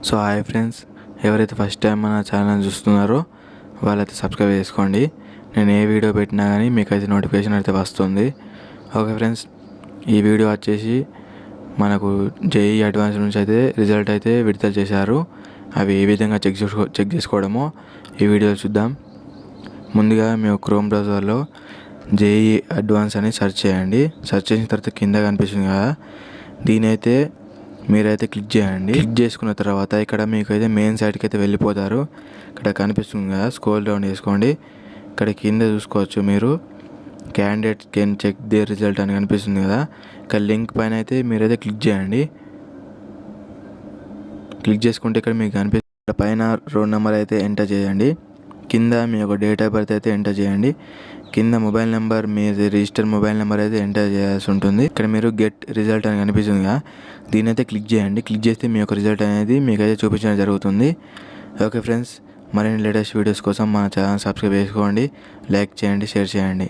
So hi friends, ఎవరైతే first time మన channel చూస్తున్నారో వాళ్ళైతే సబ్స్క్రైబ్ చేసుకోండి. నేను ఏ వీడియో పెట్టినా కానీ మీకైతే నోటిఫికేషన్ అయితే వస్తుంది. ఓకే ఫ్రెండ్స్, ఈ వీడియో వచ్చేసి మనకు జేఈ అడ్వాన్స్ నుంచి అయితే రిజల్ట్ అయితే విడుదల చేశారు. అవి ఏ విధంగా చెక్ చేసుకోవడమో ఈ వీడియో చూద్దాం. ముందుగా మేము క్రోమ్ బ్రౌజర్లో జేఈ అడ్వాన్స్ అని సెర్చ్ చేయండి. సెర్చ్ చేసిన తర్వాత కింద కనిపిస్తుంది కదా, దీనైతే మీరైతే క్లిక్ చేయండి. క్లిక్ చేసుకున్న తర్వాత ఇక్కడ మీకైతే మెయిన్ సైట్కి అయితే వెళ్ళిపోతారు. ఇక్కడ కనిపిస్తుంది కదా, స్క్రోల్ డౌన్ చేసుకోండి. ఇక్కడ కింద చూసుకోవచ్చు మీరు candidate can check their result అని కనిపిస్తుంది కదా, ఇక్కడ లింక్ పైన అయితే మీరైతే క్లిక్ చేయండి. క్లిక్ చేసుకుంటే ఇక్కడ మీకు కనిపిస్తుంది పైన రోల్ నెంబర్ అయితే ఎంటర్ చేయండి. కింద మీ యొక్క డేట్ ఆఫ్ బర్త్ అయితే ఎంటర్ చేయండి. కింద మొబైల్ నెంబర్, మీ రిజిస్టర్ మొబైల్ నెంబర్ అయితే ఎంటర్ చేయాల్సి ఉంటుంది. ఇక్కడ మీరు గెట్ రిజల్ట్ అని కనిపిస్తుంది కదా, దీని అయితే క్లిక్ చేయండి. క్లిక్ చేస్తే మీ యొక్క రిజల్ట్ అనేది మీకైతే చూపించడం జరుగుతుంది. ఓకే ఫ్రెండ్స్, మరిన్ని లేటెస్ట్ వీడియోస్ కోసం మన ఛానల్ సబ్స్క్రైబ్ చేసుకోండి, లైక్ చేయండి, షేర్ చేయండి.